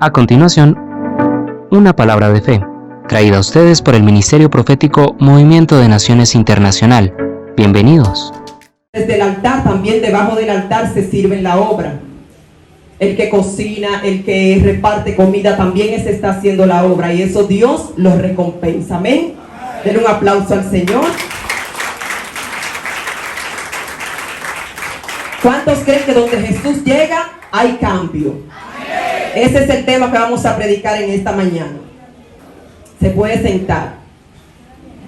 A continuación, una palabra de fe, traída a ustedes por el Ministerio Profético Movimiento de Naciones Internacional. Bienvenidos. Desde el altar, también debajo del altar se sirve la obra. El que cocina, el que reparte comida, también se está haciendo la obra, y eso Dios lo recompensa. Amén. Denle un aplauso al Señor. ¿Cuántos creen que donde Jesús llega hay cambio? Ese es el tema que vamos a predicar en esta mañana. Se puede sentar.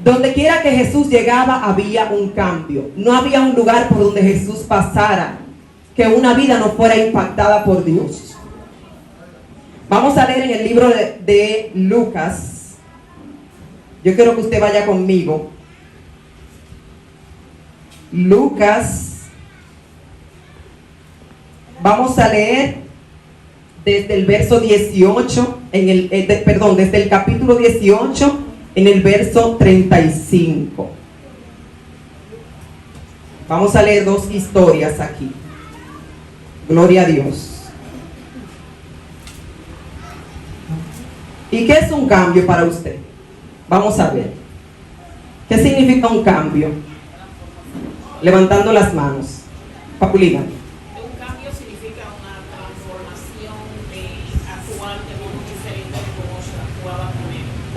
Donde quiera que Jesús llegaba había un cambio. No había un lugar por donde Jesús pasara que una vida no fuera impactada por Dios. Vamos a leer en el libro de Lucas. Yo quiero que usted vaya conmigo. Lucas. Vamos a leer desde el verso 18, desde el capítulo 18, en el verso 35. Vamos a leer dos historias aquí. Gloria a Dios. ¿Y qué es un cambio para usted? Vamos a ver. ¿Qué significa un cambio? Levantando las manos. Papulina.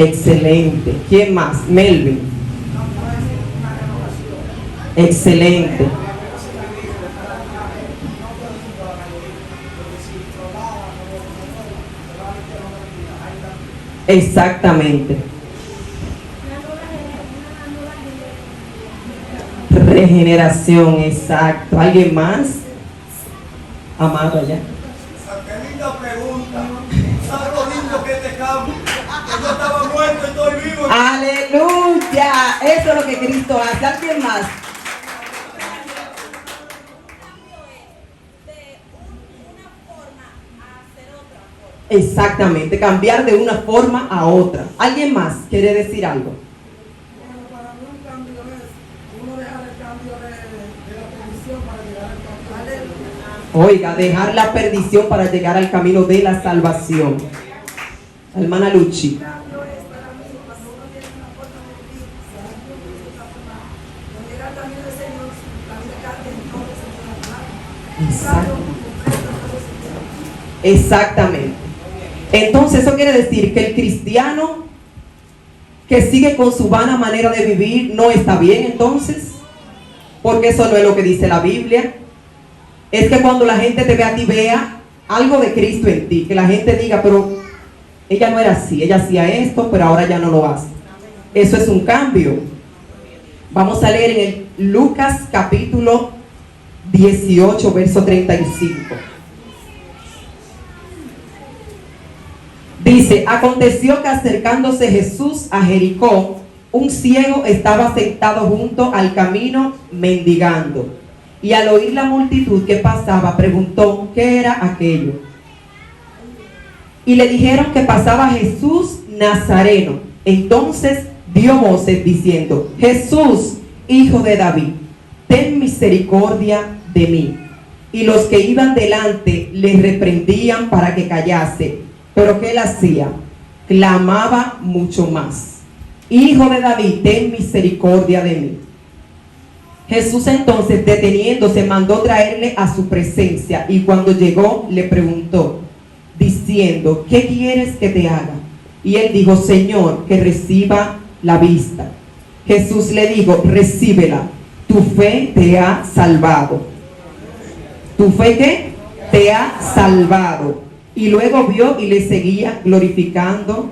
Excelente. ¿Quién más? Melvin. Excelente. Exactamente. Regeneración, exacto. ¿Alguien más? Amado allá. Qué linda pregunta. ¿Sabes lo lindo que te cambio? Que yo estaba muerto y estoy vivo. Aleluya. Eso es lo que Cristo hace. ¿Alguien más? Exactamente, cambiar de una forma a otra. ¿Alguien más quiere decir algo? Bueno, para mí un cambio es uno dejar el cambio de la perdición para llegar al camino. Oiga, dejar la perdición para llegar al camino de la salvación. Hermana Luchi. El cambio es para mí cuando uno tiene una forma de vivir, cuando llega al camino del Señor, la vida cambia en todo ese Exactamente. Entonces eso quiere decir que el cristiano que sigue con su vana manera de vivir no está bien, entonces, porque eso no es lo que dice la Biblia. Es que cuando la gente te ve a ti, vea algo de Cristo en ti, que la gente diga, pero ella no era así, ella hacía esto, pero ahora ya no lo hace. Eso es un cambio. Vamos a leer en el Lucas capítulo 18, verso 35. Dice: aconteció que acercándose Jesús a Jericó, un ciego estaba sentado junto al camino mendigando. Y al oír la multitud que pasaba, preguntó qué era aquello. Y le dijeron que pasaba Jesús Nazareno. Entonces dio voces diciendo: Jesús, hijo de David, ten misericordia de mí. Y los que iban delante le reprendían para que callase. Pero ¿qué él hacía? Clamaba mucho más: Hijo de David, ten misericordia de mí. Jesús entonces, deteniéndose, mandó traerle a su presencia, y cuando llegó le preguntó, diciendo: ¿qué quieres que te haga? Y él dijo: Señor, que reciba la vista. Jesús le dijo: recíbela, tu fe te ha salvado. ¿Tu fe qué? Te ha salvado. Y luego vio y le seguía glorificando.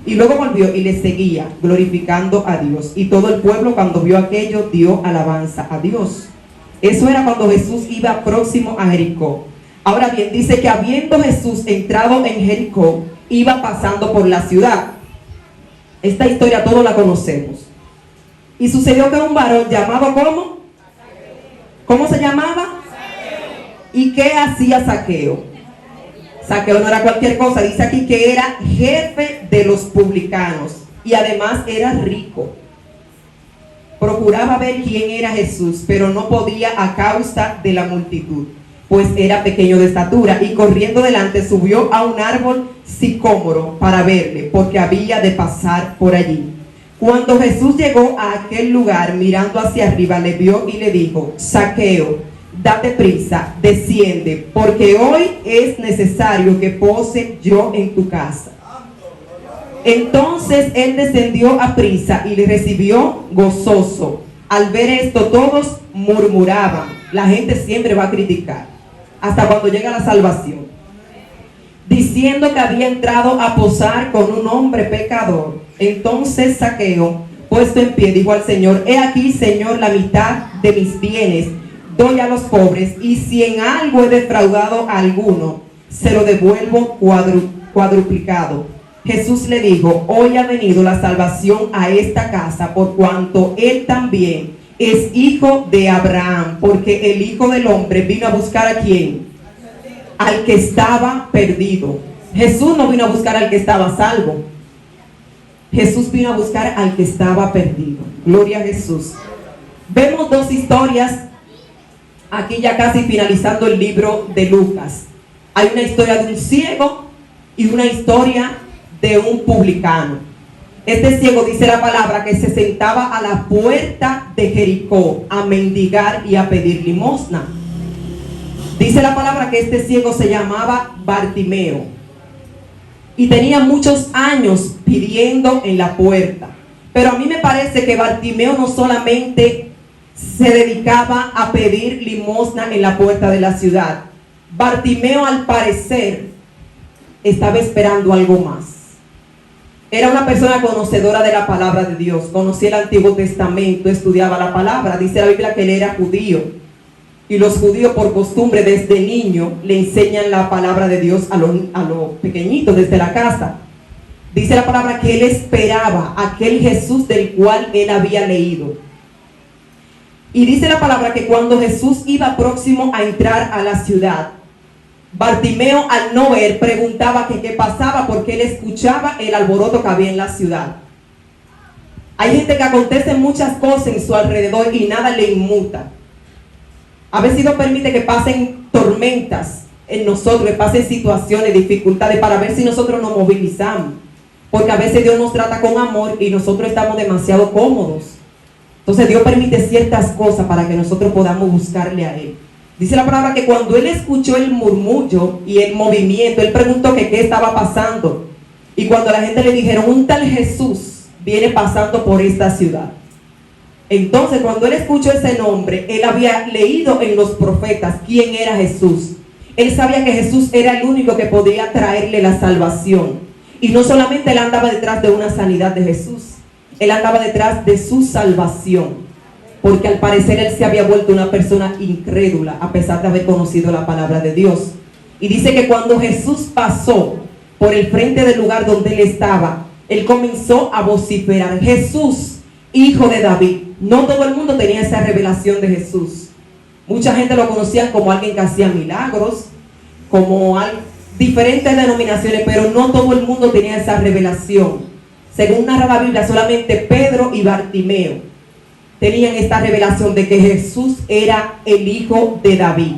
Y luego volvió y le seguía glorificando a Dios. Y todo el pueblo, cuando vio aquello, dio alabanza a Dios. Eso era cuando Jesús iba próximo a Jericó. Ahora bien, dice que habiendo Jesús entrado en Jericó, iba pasando por la ciudad. Esta historia todos la conocemos. Y sucedió que un varón llamado ¿cómo? ¿Cómo se llamaba? ¿Y qué hacía Zaqueo? Zaqueo no era cualquier cosa. Dice aquí que era jefe de los publicanos y además era rico. Procuraba ver quién era Jesús, pero no podía a causa de la multitud. pues era pequeño de estatura, y corriendo delante subió a un árbol sicómoro para verle, porque había de pasar por allí. Cuando Jesús llegó a aquel lugar, mirando hacia arriba, le vio y le dijo: Zaqueo, date prisa, desciende, porque hoy es necesario que pose yo en tu casa. Entonces él descendió a prisa y le recibió gozoso. Al ver esto, todos murmuraban. La gente siempre va a criticar, hasta cuando llega la salvación, diciendo que había entrado a posar con un hombre pecador. Entonces Zaqueo, puesto en pie, dijo al Señor: He aquí, Señor, la mitad de mis bienes doy a los pobres, y si en algo he defraudado a alguno, se lo devuelvo cuadruplicado. Jesús le dijo: Hoy ha venido la salvación a esta casa, por cuanto él también es hijo de Abraham, porque el Hijo del Hombre vino a buscar ¿a quién? Al que estaba perdido. Jesús no vino a buscar al que estaba salvo. Jesús vino a buscar al que estaba perdido. Gloria a Jesús. Vemos dos historias aquí, ya casi finalizando el libro de Lucas. Hay una historia de un ciego y una historia de un publicano. Este ciego, dice la palabra, que se sentaba a la puerta de Jericó a mendigar y a pedir limosna. Dice la palabra que este ciego se llamaba Bartimeo y tenía muchos años pidiendo en la puerta. Pero a mí me parece que Bartimeo no solamente se dedicaba a pedir limosna en la puerta de la ciudad. Bartimeo, al parecer, estaba esperando algo más. Era una persona conocedora de la palabra de Dios, conocía el Antiguo Testamento, estudiaba la palabra. Dice la Biblia que él era judío, y los judíos por costumbre desde niño le enseñan la palabra de Dios a los pequeñitos desde la casa. Dice la palabra que él esperaba aquel Jesús del cual él había leído. Y dice la palabra que cuando Jesús iba próximo a entrar a la ciudad, Bartimeo, al no ver, preguntaba que qué pasaba, porque él escuchaba el alboroto que había en la ciudad. Hay gente que acontecen muchas cosas en su alrededor y nada le inmuta. A veces Dios permite que pasen tormentas en nosotros, que pasen situaciones, dificultades, para ver si nosotros nos movilizamos. Porque a veces Dios nos trata con amor y nosotros estamos demasiado cómodos. Entonces Dios permite ciertas cosas para que nosotros podamos buscarle a Él. Dice la palabra que cuando él escuchó el murmullo y el movimiento, él preguntó que qué estaba pasando. Y cuando la gente le dijeron: un tal Jesús viene pasando por esta ciudad. Entonces, cuando él escuchó ese nombre, él había leído en los profetas quién era Jesús. Él sabía que Jesús era el único que podía traerle la salvación. Y no solamente él andaba detrás de una sanidad de Jesús, él andaba detrás de su salvación. Porque al parecer él se había vuelto una persona incrédula, a pesar de haber conocido la palabra de Dios. Y dice que cuando Jesús pasó por el frente del lugar donde él estaba, él comenzó a vociferar: Jesús, hijo de David. No todo el mundo tenía esa revelación de Jesús. Mucha gente lo conocía como alguien que hacía milagros, como diferentes denominaciones, pero no todo el mundo tenía esa revelación. Según narra la Biblia, solamente Pedro y Bartimeo tenían esta revelación de que Jesús era el hijo de David,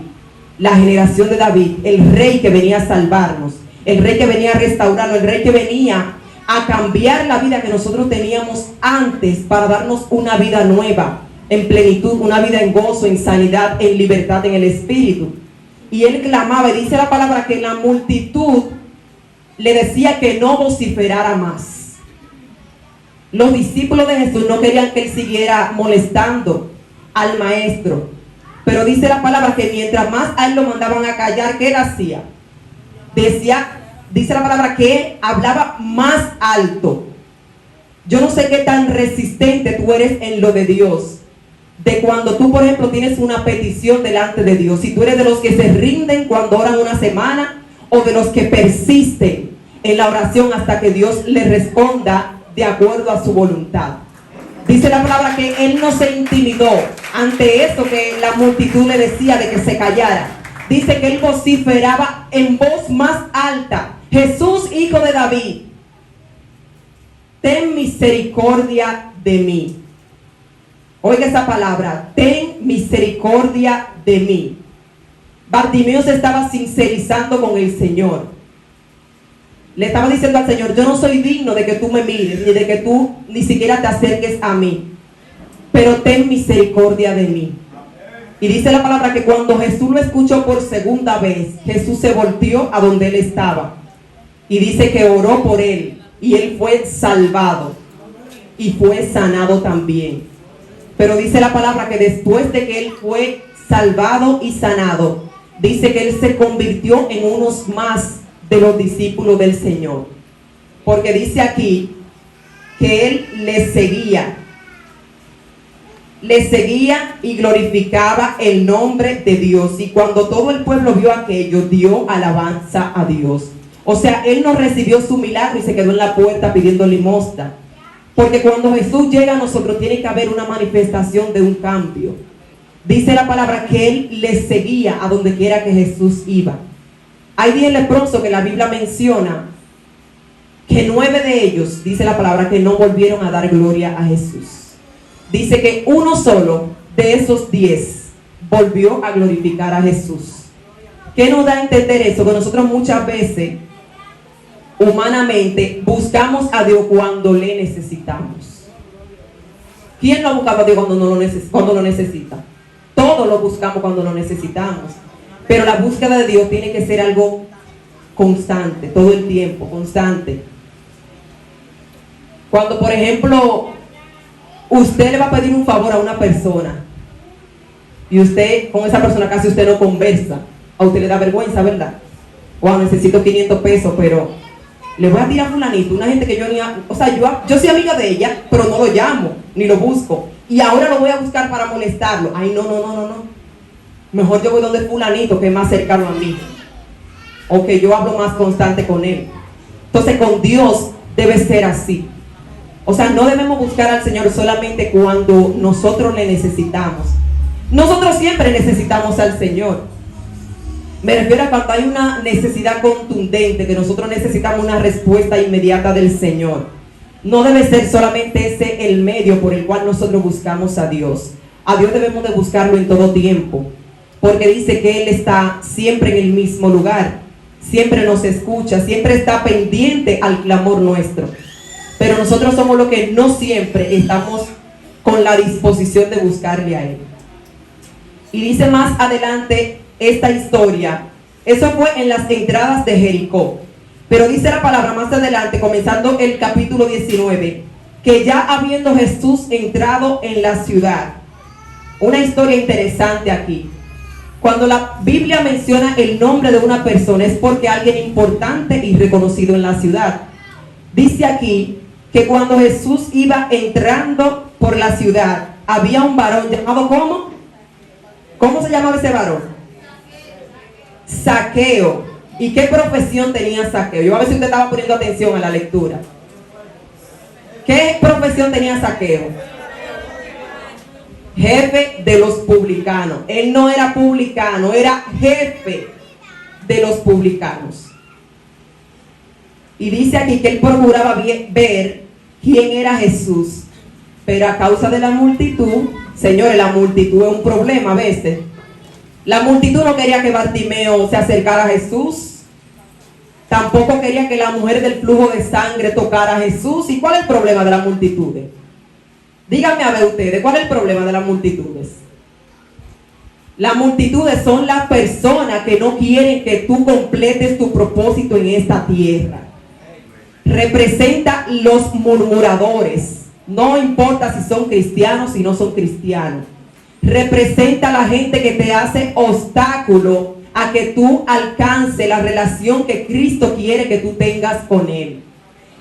la generación de David, el rey que venía a salvarnos, el rey que venía a restaurarnos, el rey que venía a cambiar la vida que nosotros teníamos antes para darnos una vida nueva, en plenitud, una vida en gozo, en sanidad, en libertad, en el espíritu. Y él clamaba, y dice la palabra que la multitud le decía que no vociferara más. Los discípulos de Jesús no querían que él siguiera molestando al maestro. Pero dice la palabra que mientras más a él lo mandaban a callar, ¿qué él hacía? Dice la palabra que él hablaba más alto. Yo no sé qué tan resistente tú eres en lo de Dios. De cuando tú, por ejemplo, tienes una petición delante de Dios. Si tú eres de los que se rinden cuando oran una semana, o de los que persisten en la oración hasta que Dios le responda de acuerdo a su voluntad. Dice la palabra que él no se intimidó ante esto que la multitud le decía de que se callara. Dice que él vociferaba en voz más alta: Jesús, hijo de David, ten misericordia de mí. Oiga esa palabra: ten misericordia de mí. Bartimeo se estaba sincerizando con el Señor. Le estaba diciendo al Señor: yo no soy digno de que tú me mires, ni de que tú ni siquiera te acerques a mí, pero ten misericordia de mí. Y dice la palabra que cuando Jesús lo escuchó por segunda vez, Jesús se volteó a donde él estaba. Y dice que oró por él, y él fue salvado, y fue sanado también. Pero dice la palabra que después de que él fue salvado y sanado, dice que él se convirtió en unos más de los discípulos del Señor. Porque dice aquí que él le seguía y glorificaba el nombre de Dios. Y cuando todo el pueblo vio aquello, dio alabanza a Dios. O sea, él no recibió su milagro y se quedó en la puerta pidiendo limosna. Porque cuando Jesús llega a nosotros tiene que haber una manifestación de un cambio. Dice la palabra que él le seguía a donde quiera que Jesús iba. Hay 10 leprosos que la Biblia menciona, que 9 de ellos, dice la palabra, que no volvieron a dar gloria a Jesús. Dice que uno solo de esos 10 volvió a glorificar a Jesús. ¿Qué nos da a entender eso? Que nosotros muchas veces, humanamente, buscamos a Dios cuando le necesitamos. ¿Quién no ha buscado a Dios cuando lo necesita? Todos lo buscamos cuando lo necesitamos. Pero la búsqueda de Dios tiene que ser algo constante, todo el tiempo, constante. Cuando, por ejemplo, usted le va a pedir un favor a una persona y usted con esa persona casi usted no conversa, a usted le da vergüenza, ¿verdad? Wow, necesito 500 pesos, pero le voy a tirar a fulanito, una gente que yo ni... O sea, yo soy amiga de ella, pero no lo llamo, ni lo busco. Y ahora lo voy a buscar para molestarlo. Ay, no. Mejor yo voy donde fulanito, que es más cercano a mí, o que yo hablo más constante con él. Entonces con Dios debe ser así. O sea, no debemos buscar al Señor solamente cuando nosotros le necesitamos. Nosotros siempre necesitamos al Señor. Me refiero a cuando hay una necesidad contundente, que nosotros necesitamos una respuesta inmediata del Señor. No debe ser solamente ese el medio por el cual nosotros buscamos a Dios. A Dios debemos de buscarlo en todo tiempo, porque dice que Él está siempre en el mismo lugar, siempre nos escucha, siempre está pendiente al clamor nuestro. Pero nosotros somos los que no siempre estamos con la disposición de buscarle a Él. Y dice más adelante esta historia, eso fue en las entradas de Jericó. Pero dice la palabra más adelante, comenzando el capítulo 19, que ya habiendo Jesús entrado en la ciudad. Una historia interesante aquí. Cuando la Biblia menciona el nombre de una persona es porque alguien importante y reconocido en la ciudad. Dice aquí que cuando Jesús iba entrando por la ciudad, había un varón llamado ¿cómo? ¿Cómo se llamaba ese varón? Zaqueo. ¿Y qué profesión tenía Zaqueo? Yo a ver si usted estaba poniendo atención a la lectura. ¿Qué profesión tenía Zaqueo? Jefe de los publicanos. Él no era publicano, era jefe de los publicanos. Y dice aquí que él procuraba ver quién era Jesús, pero a causa de la multitud, señores, la multitud es un problema a veces. La multitud no quería que Bartimeo se acercara a Jesús. Tampoco quería que la mujer del flujo de sangre tocara a Jesús. ¿Y cuál es el problema de las multitudes? Díganme a ver ustedes, ¿cuál es el problema de las multitudes? Las multitudes son las personas que no quieren que tú completes tu propósito en esta tierra. Representa los murmuradores. No importa si son cristianos, si no son cristianos. Representa a la gente que te hace obstáculo a que tú alcances la relación que Cristo quiere que tú tengas con Él.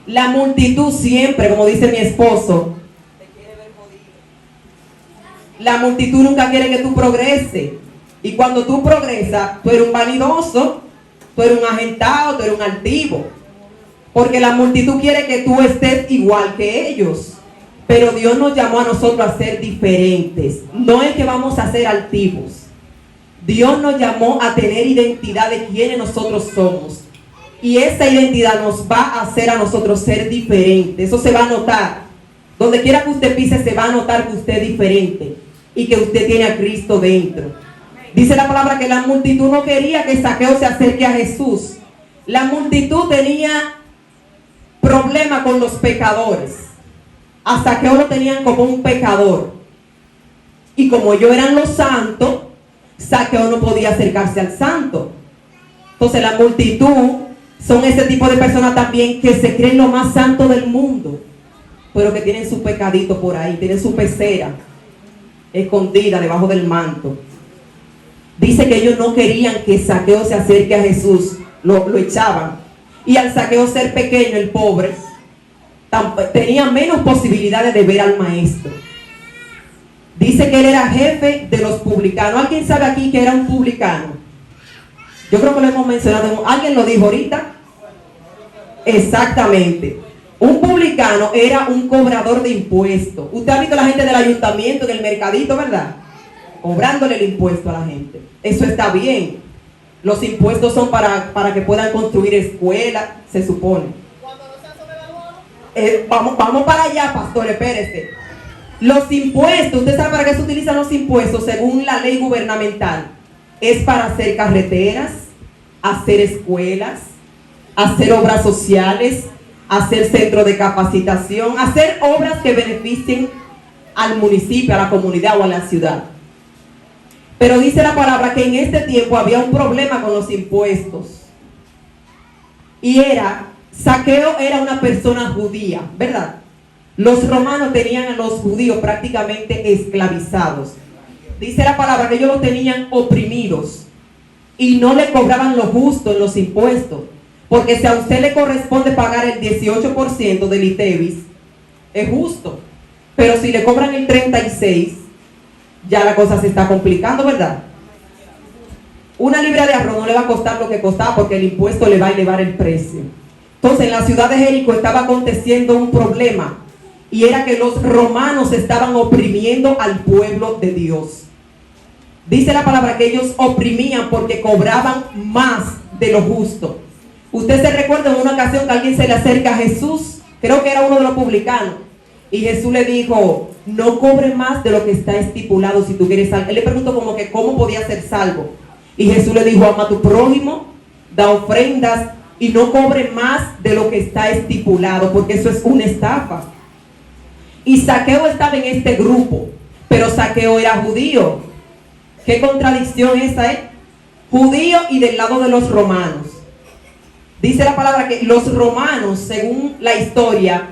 La multitud siempre, como dice mi esposo, te quiere ver jodido. La multitud nunca quiere que tú progreses. Y cuando tú progresas, tú eres un vanidoso, tú eres un agentado, tú eres un altivo. Porque la multitud quiere que tú estés igual que ellos. Pero Dios nos llamó a nosotros a ser diferentes. No es que vamos a ser altivos. Dios nos llamó a tener identidad de quiénes nosotros somos. Y esa identidad nos va a hacer a nosotros ser diferentes. Eso se va a notar. Donde quiera que usted pise se va a notar que usted es diferente. Y que usted tiene a Cristo dentro. Dice la palabra que la multitud no quería que Zaqueo se acerque a Jesús. La multitud tenía problema con los pecadores. A Zaqueo lo tenían como un pecador. Y como ellos eran los santos, Zaqueo no podía acercarse al santo. Entonces la multitud son ese tipo de personas también que se creen lo más santo del mundo, pero que tienen su pecadito por ahí, tienen su pecera escondida debajo del manto. Dice que ellos no querían que Zaqueo se acerque a Jesús, lo echaban. Y al Zaqueo ser pequeño, el pobre, tenía menos posibilidades de ver al maestro. Dice que él era jefe de los publicanos. ¿Alguien sabe aquí que era un publicano? Yo creo que lo hemos mencionado. ¿Alguien lo dijo ahorita? Exactamente. Un publicano era un cobrador de impuestos. Usted ha visto a la gente del ayuntamiento, del mercadito, ¿verdad? Cobrándole el impuesto a la gente. Eso está bien. Los impuestos son para que puedan construir escuelas, se supone. Vamos para allá, pastor, espérese. Los impuestos, ¿usted sabe para qué se utilizan los impuestos según la ley gubernamental? Es para hacer carreteras, hacer escuelas, hacer obras sociales, hacer centros de capacitación, hacer obras que beneficien al municipio, a la comunidad o a la ciudad. Pero dice la palabra que en este tiempo había un problema con los impuestos. Y Zaqueo era una persona judía, ¿verdad? Los romanos tenían a los judíos prácticamente esclavizados. Dice la palabra que ellos los tenían oprimidos y no le cobraban lo justo en los impuestos. Porque si a usted le corresponde pagar el 18% del ITEVIS, es justo. Pero si le cobran el 36%, ya la cosa se está complicando, ¿verdad? Una libra de arroz no le va a costar lo que costaba porque el impuesto le va a elevar el precio. Entonces en la ciudad de Jericó estaba aconteciendo un problema. Y era que los romanos estaban oprimiendo al pueblo de Dios. Dice la palabra que ellos oprimían porque cobraban más de lo justo. Usted se recuerda en una ocasión que alguien se le acerca a Jesús, creo que era uno de los publicanos, y Jesús le dijo, no cobre más de lo que está estipulado si tú quieres salvo. Él le preguntó como que cómo podía ser salvo. Y Jesús le dijo, ama a tu prójimo, da ofrendas y no cobre más de lo que está estipulado, porque eso es una estafa. Y Zaqueo estaba en este grupo, pero Zaqueo era judío. ¿Qué contradicción esa, Judío y del lado de los romanos. Dice la palabra que los romanos, según la historia,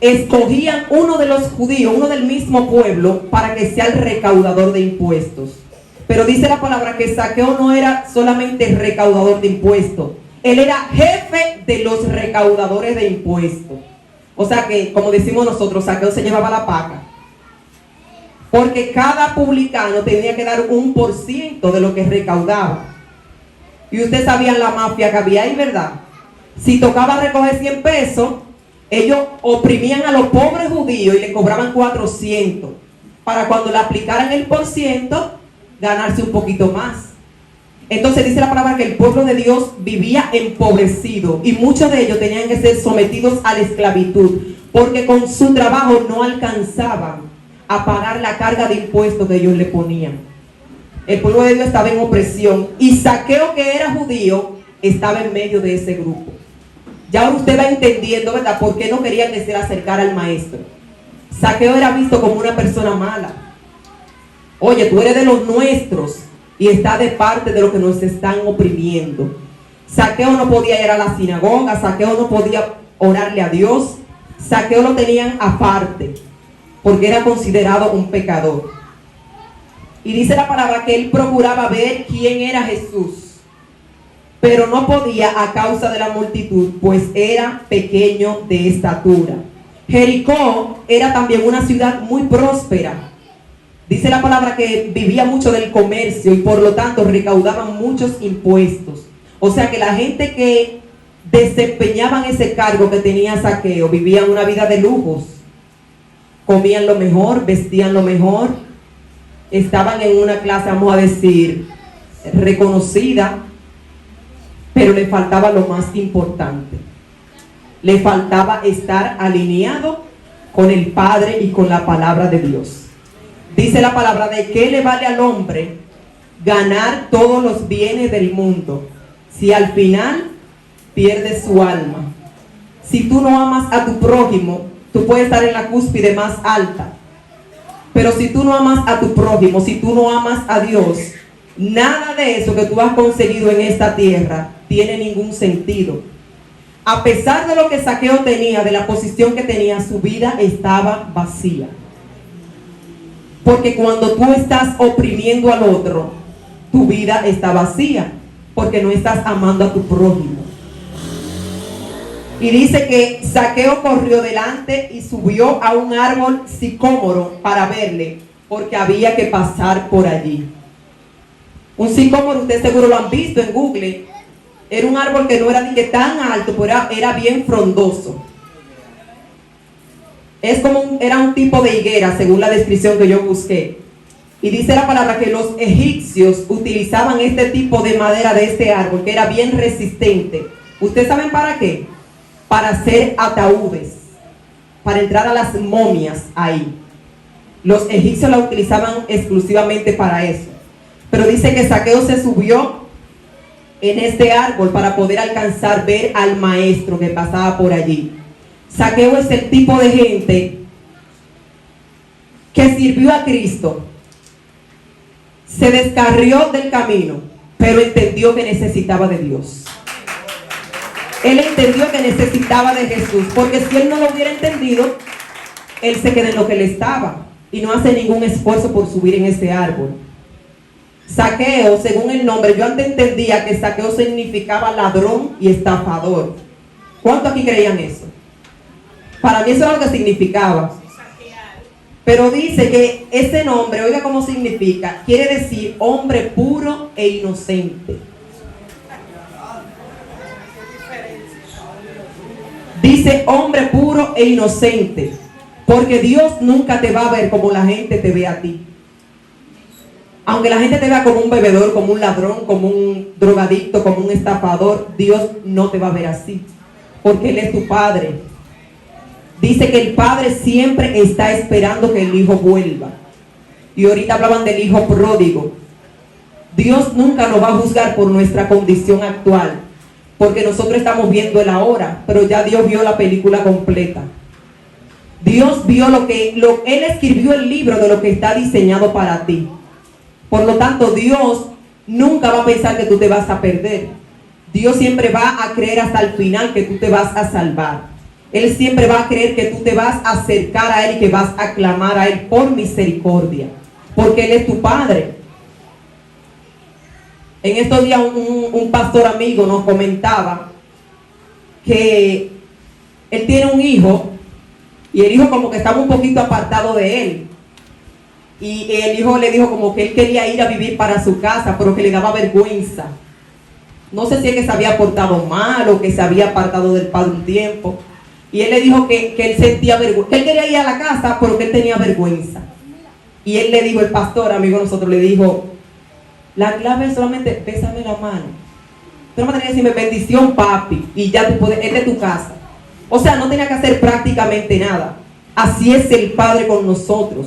escogían uno de los judíos, uno del mismo pueblo, para que sea el recaudador de impuestos. Pero dice la palabra que Zaqueo no era solamente recaudador de impuestos, él era jefe de los recaudadores de impuestos. O sea que, como decimos nosotros, Zaqueo se llevaba la paca. Porque cada publicano tenía que dar 1% de lo que recaudaba. Y ustedes sabían la mafia que había ahí, ¿verdad? Si tocaba recoger 100 pesos, ellos oprimían a los pobres judíos y le cobraban 400. Para cuando le aplicaran el %, ganarse un poquito más. Entonces dice la palabra que el pueblo de Dios vivía empobrecido y muchos de ellos tenían que ser sometidos a la esclavitud porque con su trabajo no alcanzaban a pagar la carga de impuestos que ellos le ponían. El pueblo de Dios estaba en opresión y Zaqueo, que era judío, estaba en medio de ese grupo. Ya usted va entendiendo, ¿verdad?, por qué no quería que se le acercara al maestro. Zaqueo era visto como una persona mala. Oye, tú eres de los nuestros y está de parte de los que nos están oprimiendo. Zaqueo no podía ir a la sinagoga, Zaqueo no podía orarle a Dios, Zaqueo lo tenían aparte, porque era considerado un pecador. Y dice la palabra que él procuraba ver quién era Jesús, pero no podía a causa de la multitud, pues era pequeño de estatura. Jericó era también una ciudad muy próspera. Dice la palabra que vivía mucho del comercio y por lo tanto recaudaban muchos impuestos. O sea que la gente que desempeñaban ese cargo que tenía Zaqueo vivían una vida de lujos. Comían lo mejor, vestían lo mejor, estaban en una clase, vamos a decir, reconocida, pero le faltaba lo más importante. Le faltaba estar alineado con el Padre y con la palabra de Dios. Dice la palabra, ¿de qué le vale al hombre ganar todos los bienes del mundo si al final pierdes su alma? Si tú no amas a tu prójimo, tú puedes estar en la cúspide más alta, pero si tú no amas a tu prójimo, si tú no amas a Dios, nada de eso que tú has conseguido en esta tierra tiene ningún sentido. A pesar de lo que Zaqueo tenía, de la posición que tenía, su vida estaba vacía. Porque cuando tú estás oprimiendo al otro, tu vida está vacía, porque no estás amando a tu prójimo. Y dice que Zaqueo corrió delante y subió a un árbol sicómoro para verle, porque había que pasar por allí. Un sicómoro, ustedes seguro lo han visto en Google. Era un árbol que no era ni que tan alto, pero era bien frondoso. Era un tipo de higuera, según la descripción que yo busqué. Y dice la palabra que los egipcios utilizaban este tipo de madera de este árbol, que era bien resistente. ¿Ustedes saben para qué? Para hacer ataúdes, para entrar a las momias ahí. Los egipcios la utilizaban exclusivamente para eso. Pero dice que Zaqueo se subió en este árbol para poder alcanzar, ver al maestro que pasaba por allí. Zaqueo es el tipo de gente que sirvió a Cristo, se descarrió del camino, pero entendió que necesitaba de Dios. Él entendió que necesitaba de Jesús, porque si él no lo hubiera entendido, él se queda en lo que él estaba y no hace ningún esfuerzo por subir en ese árbol. Zaqueo, según el nombre, yo antes entendía que Zaqueo significaba ladrón y estafador. ¿Cuántos aquí creían eso? Para mí eso era lo que significaba. Pero dice que ese nombre, oiga cómo significa, quiere decir hombre puro e inocente. Dice hombre puro e inocente, porque Dios nunca te va a ver como la gente te ve a ti. Aunque la gente te vea como un bebedor, como un ladrón, como un drogadicto, como un estafador, Dios no te va a ver así, porque Él es tu Padre. Dice que el Padre siempre está esperando que el Hijo vuelva. Y ahorita hablaban del Hijo pródigo. Dios nunca nos va a juzgar por nuestra condición actual, porque nosotros estamos viendo el ahora, pero ya Dios vio la película completa. Dios vio Él escribió el libro de lo que está diseñado para ti. Por lo tanto, Dios nunca va a pensar que tú te vas a perder. Dios siempre va a creer hasta el final que tú te vas a salvar. Él siempre va a creer que tú te vas a acercar a Él y que vas a clamar a Él por misericordia, porque Él es tu Padre. En estos días un pastor amigo nos comentaba que él tiene un hijo y el hijo como que estaba un poquito apartado de él. Y el hijo le dijo como que él quería ir a vivir para su casa, pero que le daba vergüenza. No sé si es que se había portado mal o que se había apartado del padre un tiempo. Y él le dijo que él sentía vergüenza, que él quería ir a la casa, pero que él tenía vergüenza. Y él le dijo, el pastor, amigo de nosotros, le dijo, la clave es solamente bésame la mano. Tú no me tenías que decirme bendición, papi, y ya tú puedes, es de tu casa. O sea, no tenía que hacer prácticamente nada. Así es el Padre con nosotros.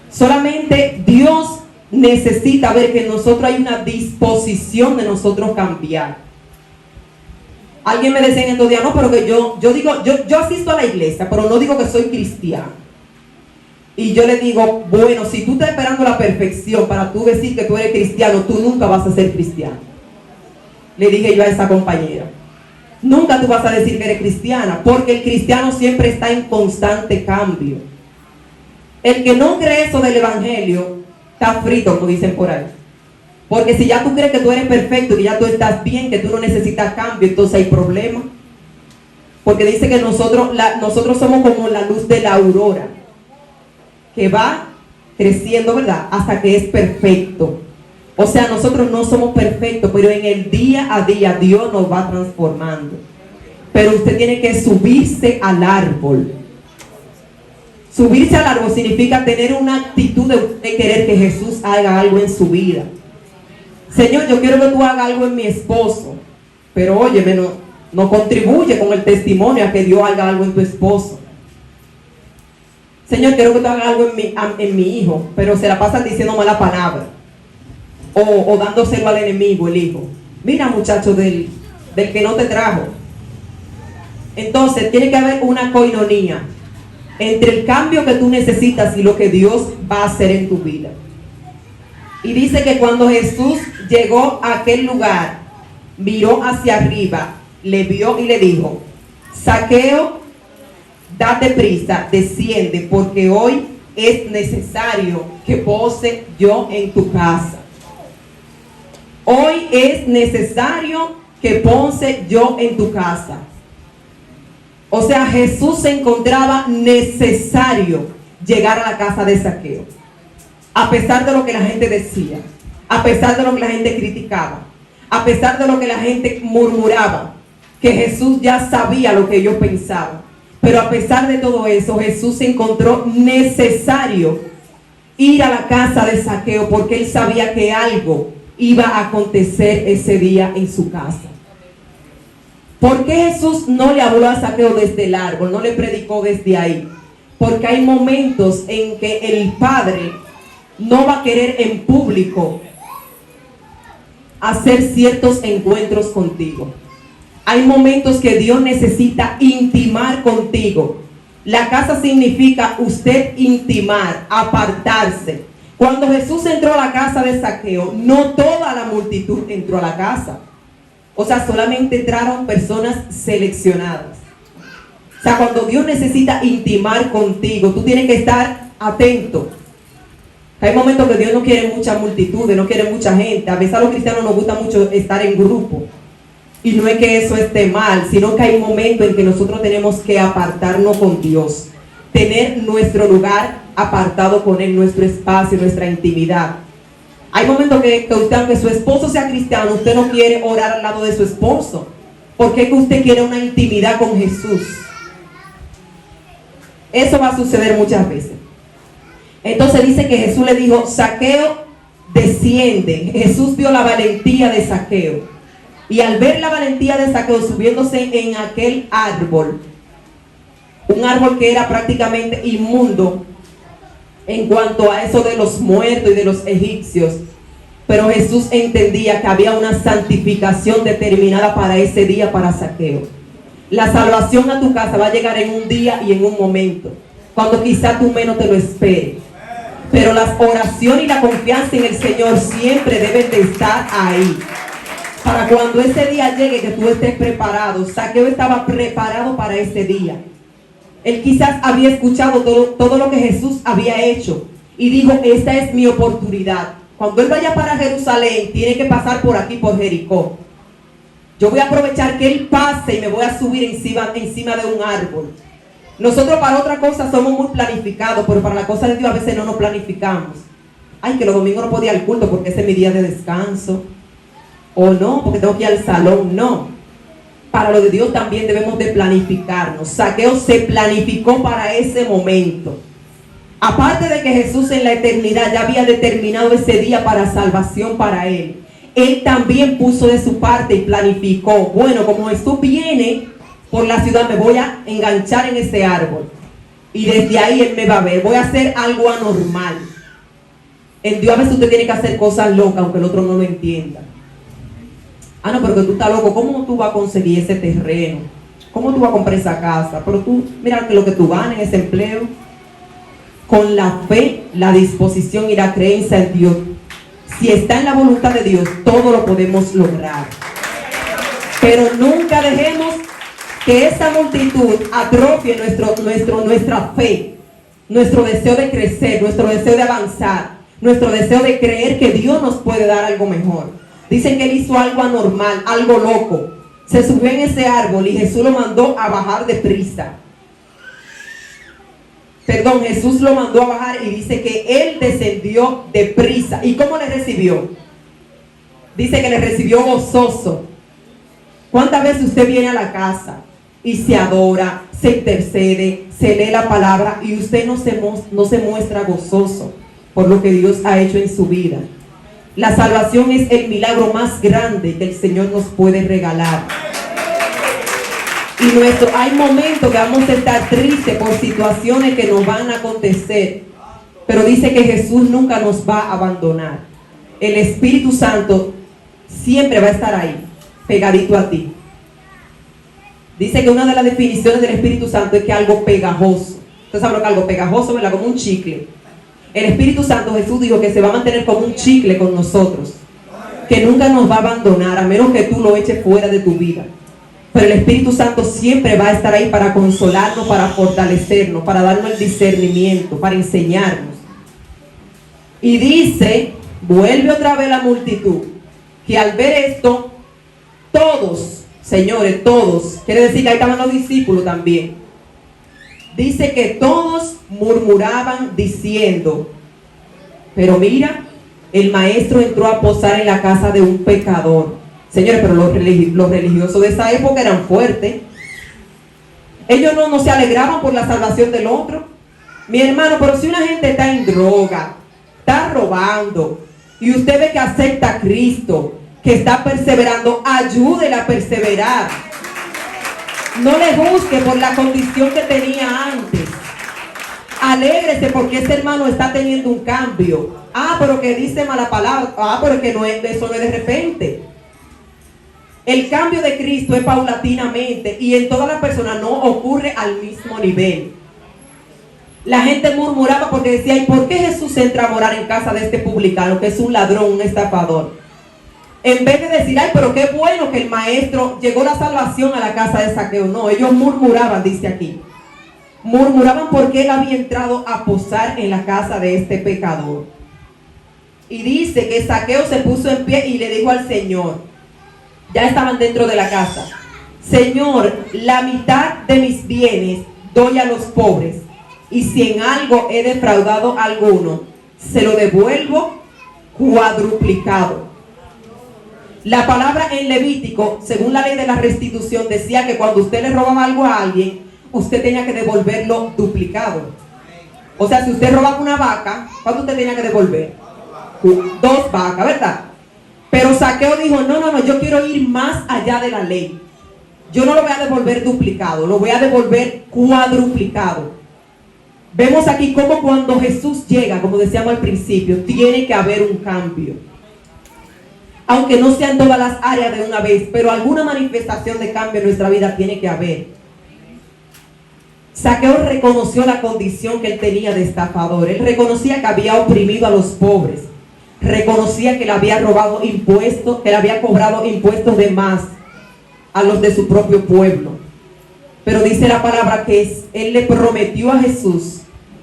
Solamente Dios necesita ver que en nosotros hay una disposición de nosotros cambiar. Alguien me decía en estos días, no, pero que yo asisto a la iglesia, pero no digo que soy cristiano. Y yo le digo, bueno, si tú estás esperando la perfección para tú decir que tú eres cristiano, tú nunca vas a ser cristiano. Le dije yo a esa compañera, nunca tú vas a decir que eres cristiana, porque el cristiano siempre está en constante cambio. El que no cree eso del evangelio está frito, como dicen por ahí. Porque si ya tú crees que tú eres perfecto, que ya tú estás bien, que tú no necesitas cambio, entonces hay problema. Porque dice que nosotros somos como la luz de la aurora, que va creciendo, ¿verdad? Hasta que es perfecto. O sea, nosotros no somos perfectos, pero en el día a día Dios nos va transformando. Pero usted tiene que subirse al árbol. Subirse al árbol significa tener una actitud de querer que Jesús haga algo en su vida. Señor, yo quiero que tú hagas algo en mi esposo, pero óyeme, no contribuye con el testimonio a que Dios haga algo en tu esposo. Señor, quiero que tú hagas algo en mi hijo, pero se la pasan diciendo mala palabra. o dándoselo al enemigo, el hijo. Mira, muchacho, del que no te trajo. Entonces tiene que haber una coinonía entre el cambio que tú necesitas y lo que Dios va a hacer en tu vida. Y dice que cuando Jesús llegó a aquel lugar, miró hacia arriba, le vio y le dijo: Zaqueo, date prisa, desciende, porque hoy es necesario que pose yo en tu casa. Hoy es necesario que pose yo en tu casa. O sea, Jesús se encontraba necesario llegar a la casa de Zaqueo. A pesar de lo que la gente decía, a pesar de lo que la gente criticaba, a pesar de lo que la gente murmuraba, que Jesús ya sabía lo que ellos pensaban. Pero a pesar de todo eso, Jesús se encontró necesario ir a la casa de Zaqueo, porque él sabía que algo iba a acontecer ese día en su casa. ¿Por qué Jesús no le habló a Zaqueo desde el árbol, no le predicó desde ahí? Porque hay momentos en que el Padre no va a querer en público hacer ciertos encuentros contigo. Hay momentos que Dios necesita intimar contigo. La casa significa usted intimar, apartarse. Cuando Jesús entró a la casa de Zaqueo, no toda la multitud entró a la casa. O sea, solamente entraron personas seleccionadas. O sea, cuando Dios necesita intimar contigo, tú tienes que estar atento. Hay momentos que Dios no quiere mucha multitud, no quiere mucha gente. A veces a los cristianos nos gusta mucho estar en grupo. Y no es que eso esté mal, sino que hay momentos en que nosotros tenemos que apartarnos con Dios. Tener nuestro lugar apartado con Él, nuestro espacio, nuestra intimidad. Hay momentos que usted, aunque su esposo sea cristiano, usted no quiere orar al lado de su esposo. Porque es que usted quiere una intimidad con Jesús. Eso va a suceder muchas veces. Entonces dice que Jesús le dijo: Zaqueo, desciende. Jesús vio la valentía de Zaqueo. Y al ver la valentía de Zaqueo subiéndose en aquel árbol, un árbol que era prácticamente inmundo en cuanto a eso de los muertos y de los egipcios, pero Jesús entendía que había una santificación determinada para ese día para Zaqueo. La salvación a tu casa va a llegar en un día y en un momento, cuando quizá tú menos te lo esperes. Pero la oración y la confianza en el Señor siempre deben de estar ahí, para cuando ese día llegue que tú estés preparado. Zaqueo estaba preparado para ese día. Él quizás había escuchado todo lo que Jesús había hecho y dijo: esta es mi oportunidad. Cuando él vaya para Jerusalén, tiene que pasar por aquí, por Jericó. Yo voy a aprovechar que él pase y me voy a subir encima de un árbol. Nosotros para otra cosa somos muy planificados, pero para la cosa de Dios a veces no nos planificamos. Ay, que los domingos no puedo ir al culto porque ese es mi día de descanso. O no, porque tengo que ir al salón. No. Para lo de Dios también debemos de planificarnos. Zaqueo se planificó para ese momento. Aparte de que Jesús en la eternidad ya había determinado ese día para salvación para él, él también puso de su parte y planificó: bueno, como Jesús viene por la ciudad, me voy a enganchar en ese árbol y desde ahí él me va a ver. Voy a hacer algo anormal. En Dios a veces usted tiene que hacer cosas locas aunque el otro no lo entienda. Ah, no, pero que tú estás loco. ¿Cómo tú vas a conseguir ese terreno? ¿Cómo tú vas a comprar esa casa? Pero tú, mira que lo que tú ganas en ese empleo. Con la fe, la disposición y la creencia en Dios, si está en la voluntad de Dios, todo lo podemos lograr. Pero nunca dejemos que esa multitud atrofie nuestra fe, nuestro deseo de crecer, nuestro deseo de avanzar, nuestro deseo de creer que Dios nos puede dar algo mejor. Dicen que él hizo algo anormal, algo loco. Se subió en ese árbol y Jesús lo mandó a bajar deprisa. Perdón, Jesús lo mandó a bajar y dice que él descendió deprisa. ¿Y cómo le recibió? Dice que le recibió gozoso. ¿Cuántas veces usted viene a la casa y se adora, se intercede, se lee la palabra y usted no se muestra gozoso por lo que Dios ha hecho en su vida? La salvación es el milagro más grande que el Señor nos puede regalar. Y hay momentos que vamos a estar tristes por situaciones que nos van a acontecer. Pero dice que Jesús nunca nos va a abandonar. el Espíritu Santo siempre va a estar ahí, pegadito a ti. Dice que una de las definiciones del Espíritu Santo es que algo pegajoso. Ustedes saben lo que es algo pegajoso, ¿verdad? Como un chicle. El Espíritu Santo, Jesús dijo que se va a mantener como un chicle con nosotros, que nunca nos va a abandonar, a menos que tú lo eches fuera de tu vida. Pero el Espíritu Santo siempre va a estar ahí para consolarnos, para fortalecernos, para darnos el discernimiento, para enseñarnos. Y dice, vuelve otra vez la multitud, que al ver esto, todos, señores, todos, quiere decir que ahí estaban los discípulos también. Dice que todos murmuraban diciendo, pero mira, el maestro entró a posar en la casa de un pecador. Señores, pero los religiosos de esa época eran fuertes. Ellos no se alegraban por la salvación del otro. Mi hermano, pero si una gente está en droga, está robando, y usted ve que acepta a Cristo, que está perseverando, ayúdela a perseverar. No le juzgue por la condición que tenía antes. Alégrese porque ese hermano está teniendo un cambio. Pero que dice mala palabra. Pero que eso no es de repente. El cambio de Cristo es paulatinamente y en todas las personas no ocurre al mismo nivel. La gente murmuraba porque decía, ¿y por qué Jesús entra a morar en casa de este publicano que es un ladrón, un estafador? En vez de decir, ay, pero qué bueno que el maestro llegó la salvación a la casa de Zaqueo. No, ellos murmuraban, dice aquí. Murmuraban porque él había entrado a posar en la casa de este pecador. Y dice que Zaqueo se puso en pie y le dijo al Señor, ya estaban dentro de la casa, Señor, la mitad de mis bienes doy a los pobres, y si en algo he defraudado a alguno, se lo devuelvo cuadruplicado. La palabra en Levítico, según la ley de la restitución, decía que cuando usted le robaba algo a alguien, usted tenía que devolverlo duplicado. O sea, si usted robaba una vaca, ¿cuánto usted tenía que devolver? 2 vacas, ¿verdad? Pero Zaqueo dijo, no, yo quiero ir más allá de la ley. Yo no lo voy a devolver duplicado, lo voy a devolver cuadruplicado. Vemos aquí cómo cuando Jesús llega, como decíamos al principio, tiene que haber un cambio. Aunque no sean todas las áreas de una vez, pero alguna manifestación de cambio en nuestra vida tiene que haber. Zaqueo reconoció la condición que él tenía de estafador. Él reconocía que había oprimido a los pobres. Reconocía que le había robado impuestos, que le había cobrado impuestos de más a los de su propio pueblo. Pero dice la palabra que él le prometió a Jesús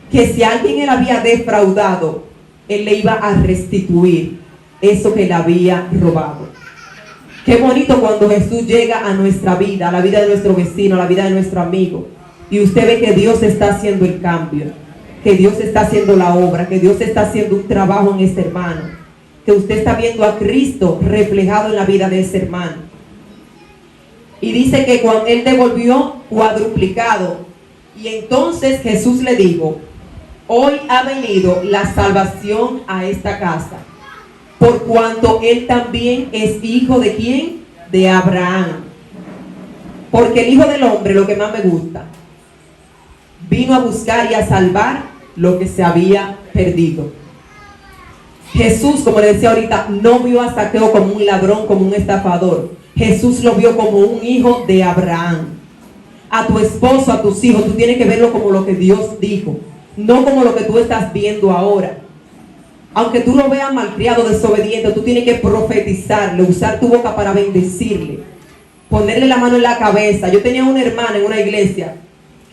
que si alguien él había defraudado, él le iba a restituir eso que le había robado. Qué bonito cuando Jesús llega a nuestra vida, a la vida de nuestro vecino, a la vida de nuestro amigo, y usted ve que Dios está haciendo el cambio, que Dios está haciendo la obra, que Dios está haciendo un trabajo en ese hermano, que usted está viendo a Cristo reflejado en la vida de ese hermano. Y dice que cuando él devolvió cuadruplicado, y entonces Jesús le dijo, hoy ha venido la salvación a esta casa, por cuanto él también es hijo de ¿quién? De Abraham. Porque el Hijo del Hombre, lo que más me gusta, vino a buscar y a salvar lo que se había perdido. Jesús, como le decía ahorita, no vio a Zaqueo como un ladrón, como un estafador. Jesús lo vio como un hijo de Abraham. A tu esposo, a tus hijos, tú tienes que verlo como lo que Dios dijo, no como lo que tú estás viendo ahora. Aunque tú lo veas malcriado, desobediente, tú tienes que profetizarle, usar tu boca para bendecirle, ponerle la mano en la cabeza. Yo tenía una hermana en una iglesia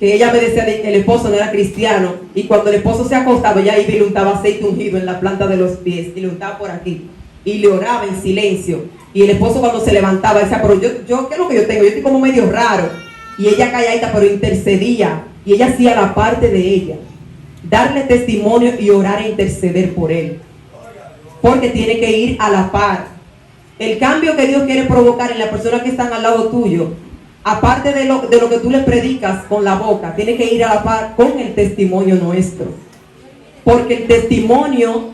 que ella me decía que el esposo no era cristiano, y cuando el esposo se acostaba, ella iba y le untaba aceite ungido en la planta de los pies, y le untaba por aquí, y le oraba en silencio. Y el esposo cuando se levantaba decía, pero yo ¿qué es lo que yo tengo? Yo estoy como medio raro. Y ella calladita, pero intercedía, y ella hacía la parte de ella, darle testimonio y orar e interceder por él, porque tiene que ir a la par. El cambio que Dios quiere provocar en las personas que están al lado tuyo, aparte de lo que tú le predicas con la boca, tiene que ir a la par con el testimonio nuestro, porque el testimonio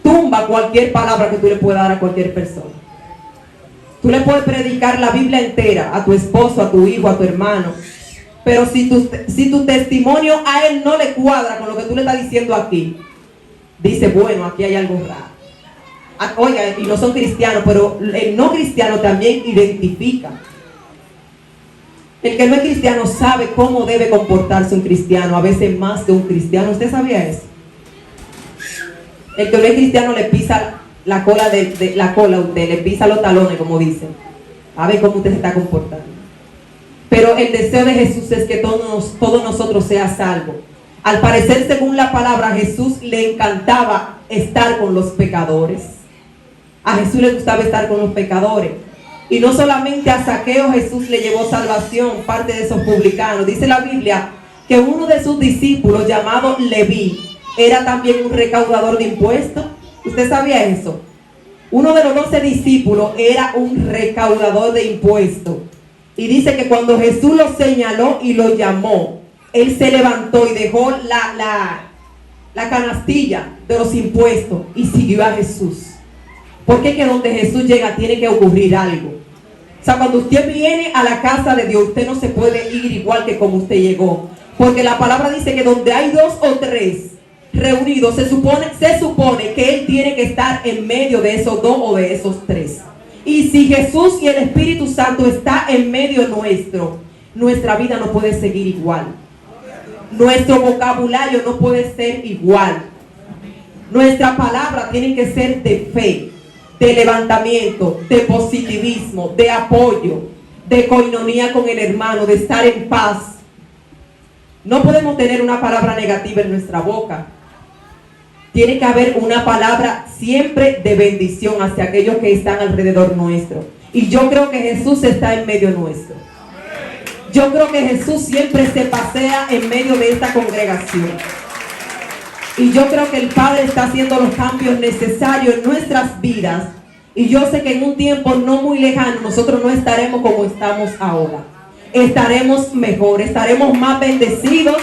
tumba cualquier palabra que tú le puedas dar a cualquier persona. Tú le puedes predicar la Biblia entera a tu esposo, a tu hijo, a tu hermano, pero si tu testimonio a él no le cuadra con lo que tú le estás diciendo aquí, dice, bueno, aquí hay algo raro. Oiga, y no son cristianos, pero el no cristiano también identifica. El que no es cristiano sabe cómo debe comportarse un cristiano, a veces más de un cristiano. ¿Usted sabía eso? El que no es cristiano le pisa la cola la cola a usted, le pisa los talones, como dicen. A ver cómo usted se está comportando. Pero el deseo de Jesús es que todos nosotros sea salvos. Al parecer, según la palabra, a Jesús le encantaba estar con los pecadores. A Jesús le gustaba estar con los pecadores. Y no solamente a Zaqueo Jesús le llevó salvación, parte de esos publicanos. Dice la Biblia que uno de sus discípulos, llamado Leví, era también un recaudador de impuestos. ¿Usted sabía eso? Uno de los 12 discípulos era un recaudador de impuestos. Y dice que cuando Jesús lo señaló y lo llamó, él se levantó y dejó la canastilla de los impuestos y siguió a Jesús. Porque que donde Jesús llega tiene que ocurrir algo. O sea, cuando usted viene a la casa de Dios, usted no se puede ir igual que como usted llegó. Porque la palabra dice que donde hay 2 o 3 reunidos, se supone que Él tiene que estar en medio de esos 2 o de esos 3. Y si Jesús y el Espíritu Santo está en medio nuestro, nuestra vida no puede seguir igual. Nuestro vocabulario no puede ser igual. Nuestra palabra tiene que ser de fe, de levantamiento, de positivismo, de apoyo, de coinonía con el hermano, de estar en paz. No podemos tener una palabra negativa en nuestra boca. Tiene que haber una palabra siempre de bendición hacia aquellos que están alrededor nuestro. Y yo creo que Jesús está en medio nuestro. Yo creo que Jesús siempre se pasea en medio de esta congregación. Y yo creo que el Padre está haciendo los cambios necesarios en nuestras vidas. Y yo sé que en un tiempo no muy lejano nosotros no estaremos como estamos ahora. Estaremos mejor, estaremos más bendecidos,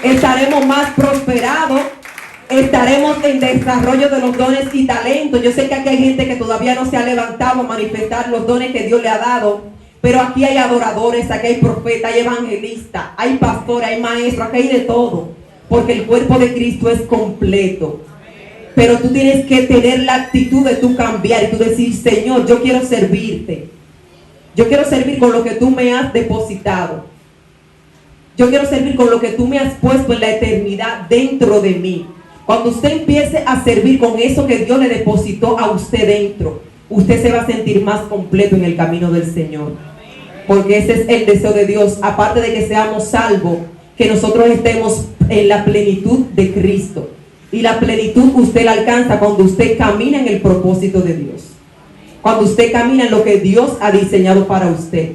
estaremos más prosperados, estaremos en desarrollo de los dones y talentos. Yo sé que aquí hay gente que todavía no se ha levantado a manifestar los dones que Dios le ha dado. Pero aquí hay adoradores, aquí hay profetas, hay evangelistas, hay pastores, hay maestros, aquí hay de todo. Porque el cuerpo de Cristo es completo. Pero tú tienes que tener la actitud de tú cambiar y tú decir, Señor, yo quiero servirte. Yo quiero servir con lo que tú me has depositado. Yo quiero servir con lo que tú me has puesto en la eternidad dentro de mí. Cuando usted empiece a servir con eso que Dios le depositó a usted dentro, usted se va a sentir más completo en el camino del Señor. Porque ese es el deseo de Dios. Aparte de que seamos salvos, que nosotros estemos en la plenitud de Cristo. Y la plenitud usted la alcanza cuando usted camina en el propósito de Dios. Cuando usted camina en lo que Dios ha diseñado para usted.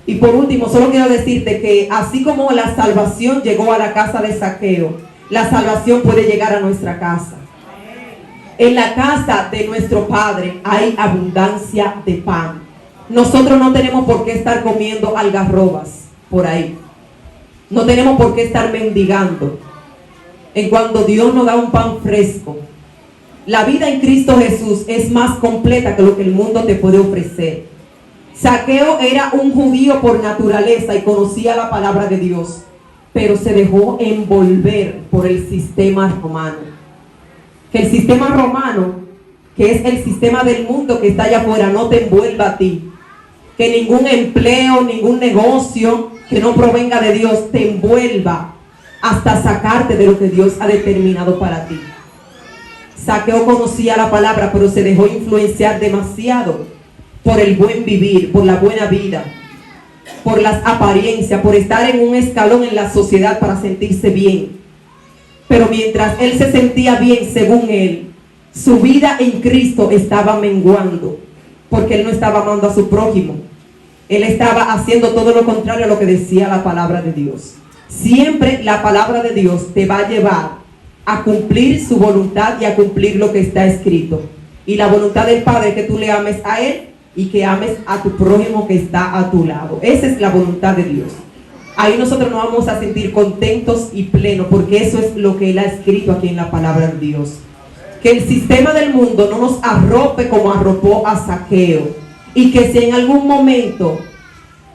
Y por último, solo quiero decirte que así como la salvación llegó a la casa de Zaqueo, la salvación puede llegar a nuestra casa. En la casa de nuestro Padre hay abundancia de pan. Nosotros no tenemos por qué estar comiendo algarrobas por ahí. No tenemos por qué estar mendigando. En cuando Dios nos da un pan fresco. La vida en Cristo Jesús es más completa que lo que el mundo te puede ofrecer. Zaqueo era un judío por naturaleza y conocía la palabra de Dios, pero se dejó envolver por el sistema romano. Que el sistema romano, que es el sistema del mundo que está allá afuera, no te envuelva a ti. Que ningún empleo, ningún negocio que no provenga de Dios te envuelva hasta sacarte de lo que Dios ha determinado para ti. Zaqueo conocía la palabra, pero se dejó influenciar demasiado por el buen vivir, por la buena vida, por las apariencias, por estar en un escalón en la sociedad para sentirse bien. Pero mientras él se sentía bien según él, su vida en Cristo estaba menguando, porque él no estaba amando a su prójimo. Él estaba haciendo todo lo contrario a lo que decía la palabra de Dios. Siempre la palabra de Dios te va a llevar a cumplir su voluntad y a cumplir lo que está escrito. Y la voluntad del Padre es que tú le ames a Él y que ames a tu prójimo que está a tu lado. Esa es la voluntad de Dios. Ahí nosotros nos vamos a sentir contentos y plenos, porque eso es lo que Él ha escrito aquí en la palabra de Dios. Que el sistema del mundo no nos arrope como arropó a Zaqueo. Y que si en algún momento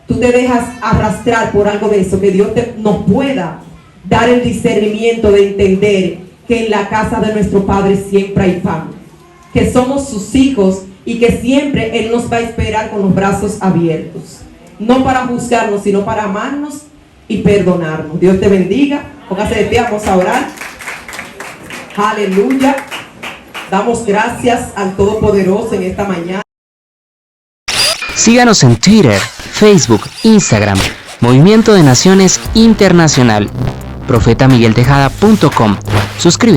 tú te dejas arrastrar por algo de eso, que Dios nos pueda dar el discernimiento de entender que en la casa de nuestro Padre siempre hay pan. que somos sus hijos y que siempre Él nos va a esperar con los brazos abiertos. No para juzgarnos, sino para amarnos y perdonarnos. Dios te bendiga. Póngase de pie, vamos a orar. Aleluya. Damos gracias al Todopoderoso en esta mañana. Síganos en Twitter, Facebook, Instagram, Movimiento de Naciones Internacional, profetamigueltejada.com. Suscríbete.